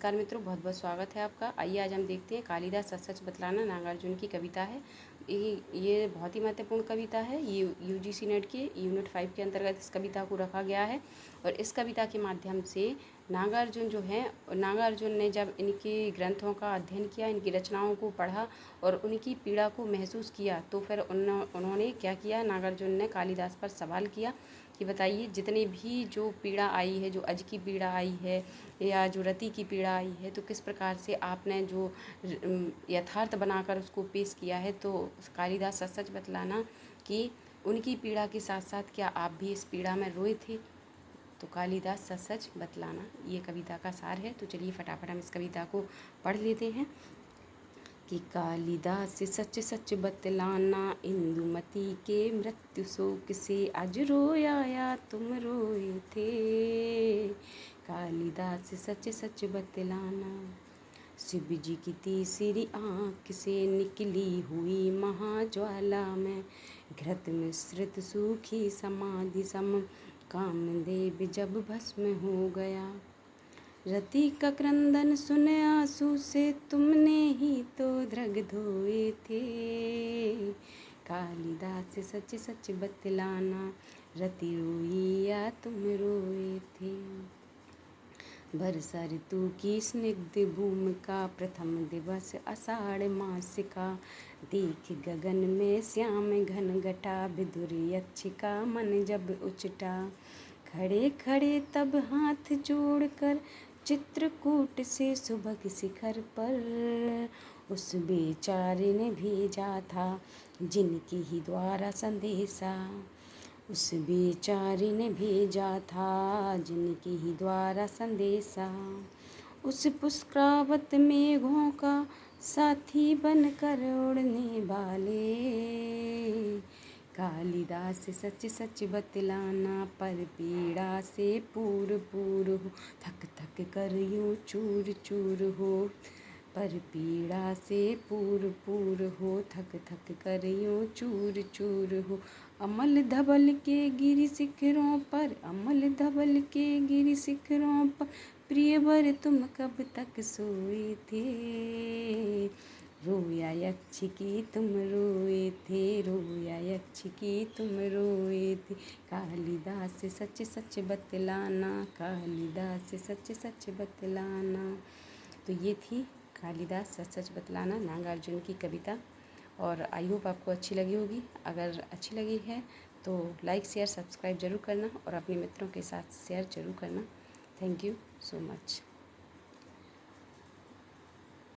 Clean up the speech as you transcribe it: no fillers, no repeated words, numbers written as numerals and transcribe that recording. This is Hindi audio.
नमस्कार मित्रों, बहुत बहुत स्वागत है आपका। आइए आज हम देखते हैं कालिदास सच सच बतलाना नागार्जुन की कविता है। ये बहुत ही महत्वपूर्ण कविता है। ये यूजीसी नेट के यूनिट 5 के अंतर्गत इस कविता को रखा गया है। और इस कविता के माध्यम से नागार्जुन ने जब इनके ग्रंथों का अध्ययन किया, इनकी रचनाओं को पढ़ा और उनकी पीड़ा को महसूस किया, तो फिर उन्होंने क्या किया, नागार्जुन ने कालिदास पर सवाल किया कि बताइए, जितने भी जो पीड़ा आई है, जो अज की पीड़ा आई है या जो रति की पीड़ा आई है, तो किस प्रकार से आपने जो यथार्थ बनाकर उसको पेश किया है। तो कालिदास सच सच बतलाना कि उनकी पीड़ा के साथ साथ क्या आप भी इस पीड़ा में रोए थे। तो कालिदास सच सच बतलाना ये कविता का सार है। तो चलिए फटाफट हम इस कविता को पढ़ लेते हैं कि कालिदास सच सच बतलाना, इंदुमती के मृत्यु शोक से आज रोया या तुम रोए थे। कालिदास सच सच बतलाना, शिव जी की तीसरी आँख से निकली हुई महाज्वाला में घृत मिश्रित सूखी समाधि सम कामदेव जब भस्म हो गया। रति का क्रंदन सुन आंसू से तुमने ही तो धृग धोए थे। कालिदास सच सच बतलाना, रति रोई या तुम रोए थे। वर्षा ऋतु की स्निग्ध भूमिका, प्रथम दिवस आषाढ़ मास का, देख गगन में श्याम घन घटा, विदुर यक्ष का मन जब उचटा। खड़े खड़े तब हाथ जोड़कर चित्रकूट से सुबह शिखर पर, उस बेचारे ने भेजा था जिनके ही द्वारा संदेशा। उस बेचारे ने भेजा था जिनके ही द्वारा संदेशा। उस पुष्करावत मेघों का साथी बनकर उड़ने वाले। कालिदास सच सच बतलाना, पर पीड़ा से पूर पूर हो, थक थक कर यूँ चूर चूर हो। पर पीड़ा से पूर पूर हो, थक थक कर यूँ चूर चूर हो। अमल धवल के गिरि शिखरों पर, अमल धवल के गिरि शिखरों पर, प्रियवर तुम कब तक सोए थे। रोया यक्ष की तुम रोए थे, रोया यक्ष की तुम रोए थे। कालिदास सच सच बतलाना, कालिदास सच सच बतलाना। तो ये थी कालिदास सच सच बतलाना नागार्जुन की कविता। और आई होप आपको अच्छी लगी होगी। अगर अच्छी लगी है तो लाइक शेयर सब्सक्राइब ज़रूर करना और अपने मित्रों के साथ शेयर ज़रूर करना। Thank you so much.